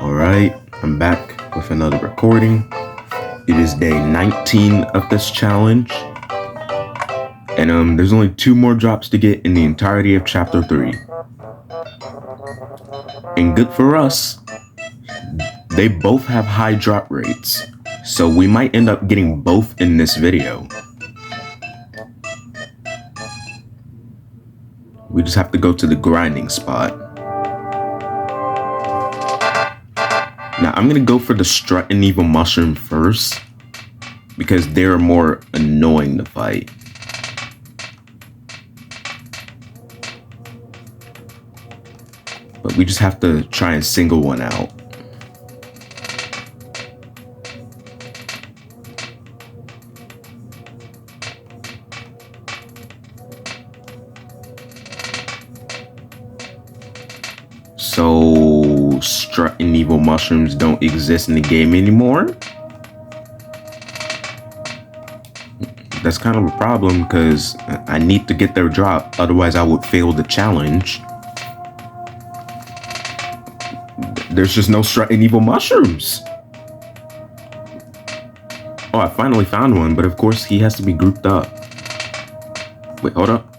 Alright, I'm back with another recording. It is day 19 of this challenge. And there's only 2 more drops to get in the entirety of chapter 3. And good for us, they both have high drop rates. So we might end up getting both in this video. We just have to go to the grinding spot. Now I'm gonna go for the Strut and Evil Mushroom first, because they're more annoying to fight. But we just have to try and single one out. So Strut and Evil Mushrooms don't exist in the game anymore? That's kind of a problem because I need to get their drop, otherwise I would fail the challenge. There's just no Strut and Evil Mushrooms. Oh, I finally found one, but of course he has to be grouped up. Wait, hold up.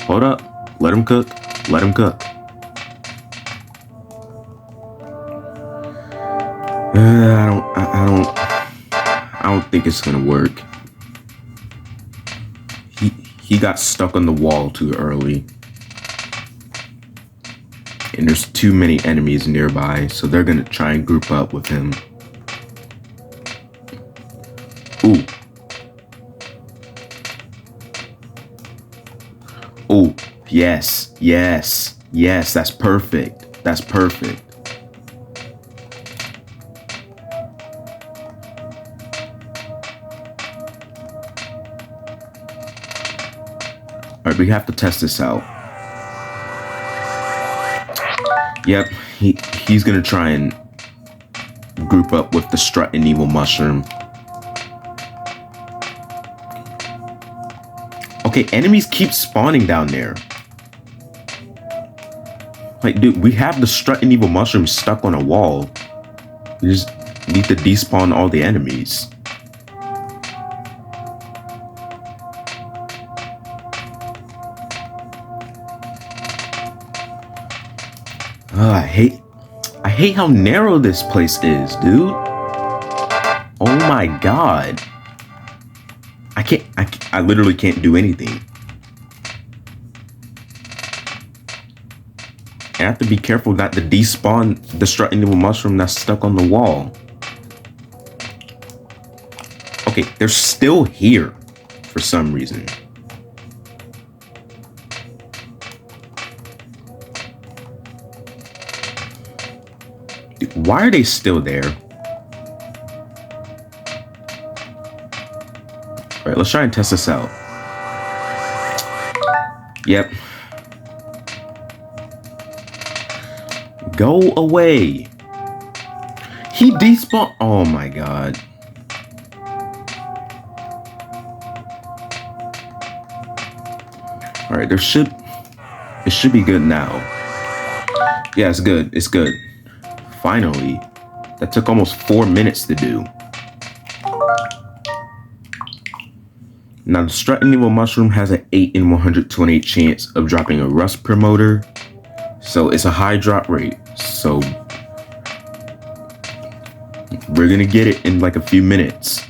Hold up. Let him cook. Let him cook. I don't think it's gonna work. He got stuck on the wall too early. And there's too many enemies nearby, so they're gonna try and group up with him. Ooh. Oh, yes, yes, yes, that's perfect. That's perfect. All right, we have to test this out. Yep, he's gonna try and group up with the Strut and Evil Mushroom. Okay, enemies keep spawning down there. Like, dude, we have the Strut and Evil Mushroom stuck on a wall. We just need to despawn all the enemies. I hate how narrow this place is, dude. Oh my god. I literally can't do anything. I have to be careful not to despawn the Strut and Evil Mushroom that's stuck on the wall. Okay, they're still here for some reason. Dude, why are they still there? All right, let's try and test this out. Yep. Go away. He despawned. Oh my god. All right, it should be good now. Yeah, it's good. It's good. Finally. That took almost 4 minutes to do. Now, the Strut and Evil Mushroom has an 8 in 128 chance of dropping a Rust Promoter, so it's a high drop rate. So we're gonna get it in like a few minutes.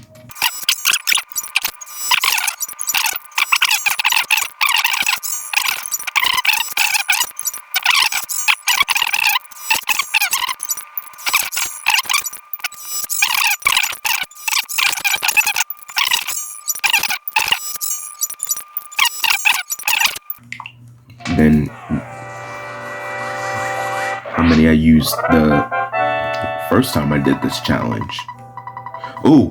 Than how many I used the first time I did this challenge. Ooh,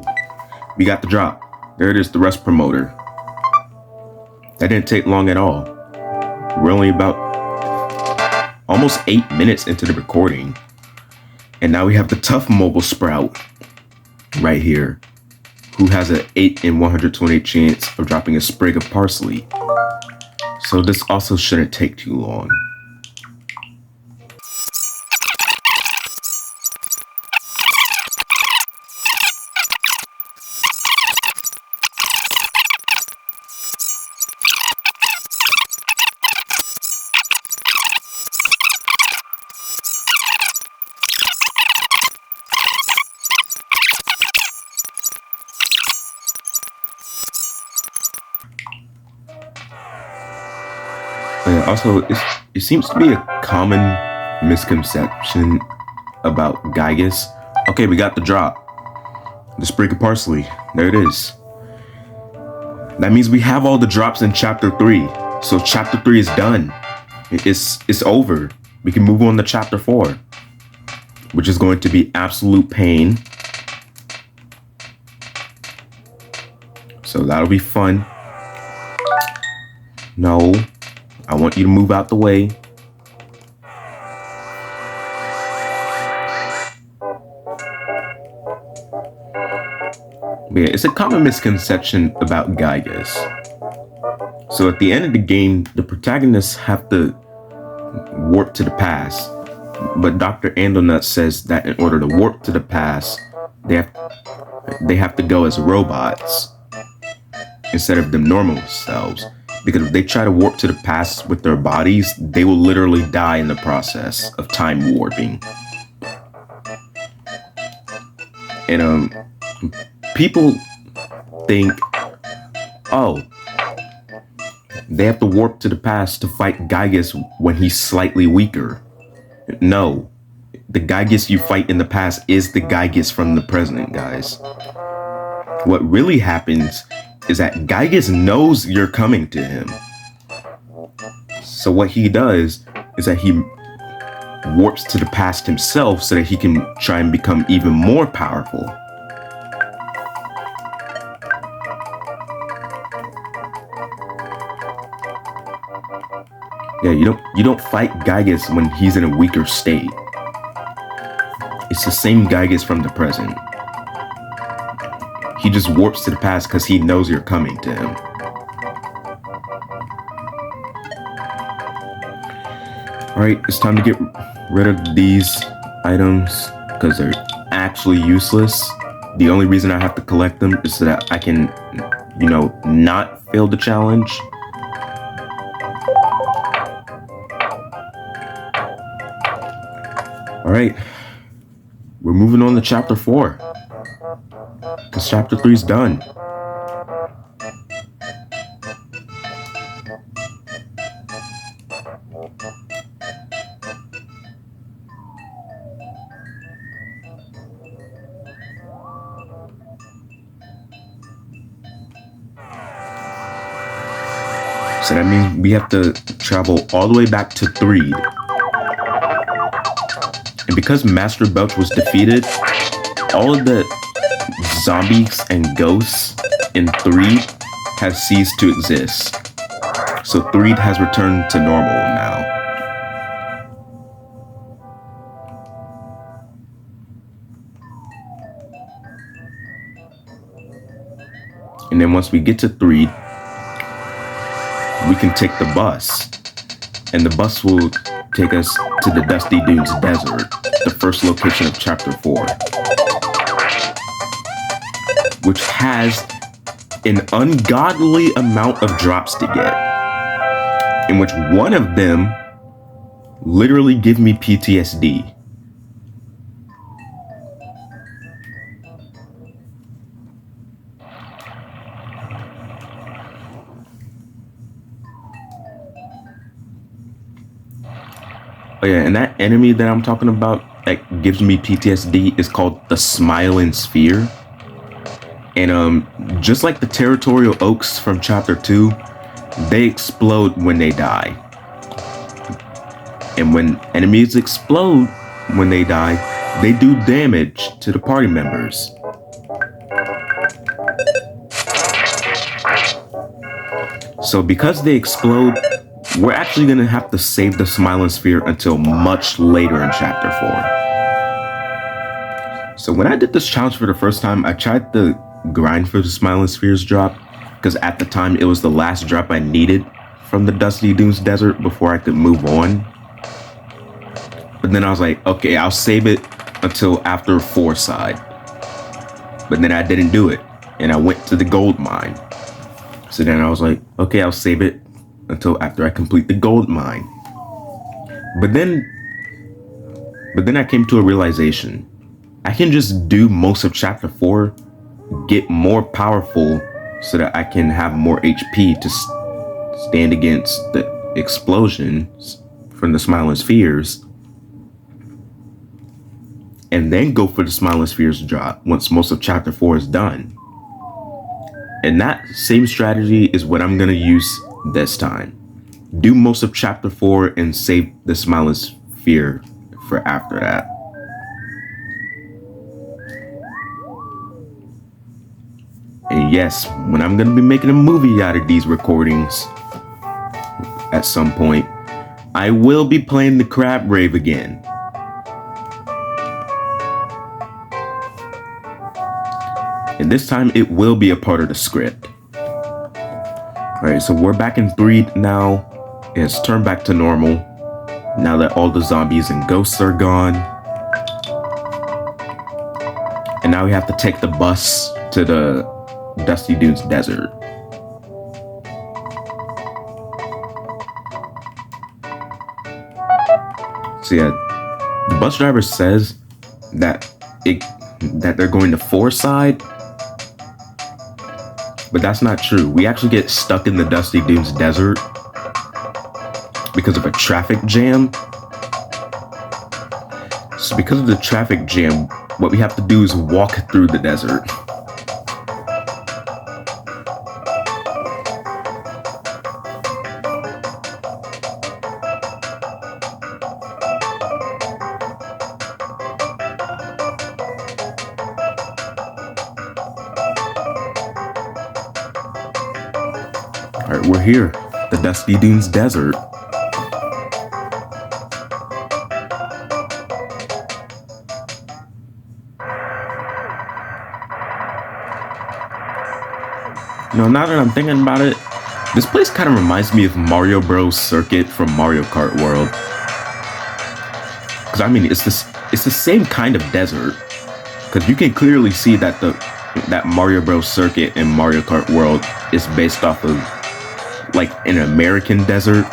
we got the drop. There it is, the Rust Promoter. That didn't take long at all. We're only about almost 8 minutes into the recording. And now we have the Tough Mobile Sprout right here, who has an 8 in 128 chance of dropping a sprig of parsley. So this also shouldn't take too long. Also, it seems to be a common misconception about Gygas. Okay, we got the drop. The sprig of parsley. There it is. That means we have all the drops in chapter 3. So chapter 3 is done. It's over. We can move on to chapter 4, which is going to be absolute pain. So that'll be fun. No. I want you to move out the way. But yeah, it's a common misconception about Gygas. So at the end of the game, the protagonists have to warp to the past. But Dr. Andonut says that in order to warp to the past, they have to go as robots instead of them normal selves. Because if they try to warp to the past with their bodies, they will literally die in the process of time warping. And people think, oh, they have to warp to the past to fight Gygas when he's slightly weaker. No, the Gygas you fight in the past is the Gygas from the present, guys. What really happens is that Gygas knows you're coming to him. So what he does is that he warps to the past himself so that he can try and become even more powerful. Yeah, you don't fight Gygas when he's in a weaker state. It's the same Gygas from the present. He just warps to the past because he knows you're coming to him. Alright, it's time to get rid of these items because they're actually useless. The only reason I have to collect them is so that I can, not fail the challenge. Alright, we're moving on to chapter 4. Because chapter 3 is done. So that means we have to travel all the way back to Threed. And because Master Belch was defeated, all of the zombies and ghosts in Threed have ceased to exist. So Threed has returned to normal now. And then once we get to Threed, we can take the bus. And the bus will take us to the Dusty Dunes Desert, the first location of chapter 4. Which has an ungodly amount of drops to get, in which one of them literally give me PTSD. Oh yeah, and that enemy that I'm talking about that gives me PTSD is called the Smiling Sphere. And just like the Territorial Oaks from chapter 2, they explode when they die. And when enemies explode when they die, they do damage to the party members. So because they explode, we're actually going to have to save the Smiling Sphere until much later in chapter 4. So when I did this challenge for the first time, I tried to grind for the Smiling Sphere's drop because at the time it was the last drop I needed from the Dusty Dunes Desert before I could move on. But then I was like, okay, I'll save it until after 4 side. But then I didn't do it, and I went to the gold mine. So then I was like, okay, I'll save it until after I complete the gold mine. But then I came to a realization. I can just do most of chapter 4, get more powerful so that I can have more HP to stand against the explosions from the Smiling Spheres, and then go for the Smiling Spheres drop once most of chapter 4 is done. And that same strategy is what I'm gonna use this time. Do most of chapter 4 and save the Smiling Sphere for after that. And yes, when I'm gonna be making a movie out of these recordings at some point, I will be playing the Crab Rave again. And this time it will be a part of the script. Alright, so we're back in 3 now. It's turned back to normal now that all the zombies and ghosts are gone. And now we have to take the bus to the Dusty Dunes Desert. So yeah, the bus driver says that they're going to 4 side, but that's not true. We actually get stuck in the Dusty Dunes Desert because of a traffic jam. So because of the traffic jam, what we have to do is walk through the desert. Alright, we're here, the Dusty Dunes Desert. You know, now that I'm thinking about it, this place kind of reminds me of Mario Bros. Circuit from Mario Kart World. Because I mean, it's the same kind of desert. Because you can clearly see that that Mario Bros. Circuit in Mario Kart World is based off of like an American desert,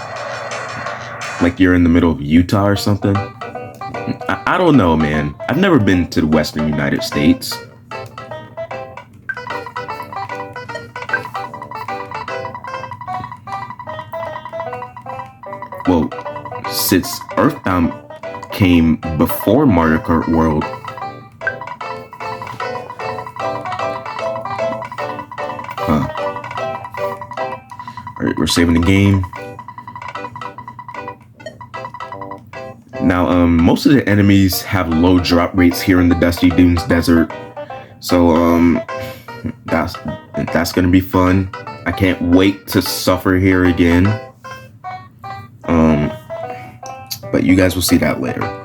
like you're in the middle of Utah or something. I don't know, man. I've never been to the Western United States. Well, since EarthBound came before Mario Kart World, Alright, we're saving the game. Now, most of the enemies have low drop rates here in the Dusty Dunes Desert, so that's gonna be fun. I can't wait to suffer here again. But you guys will see that later.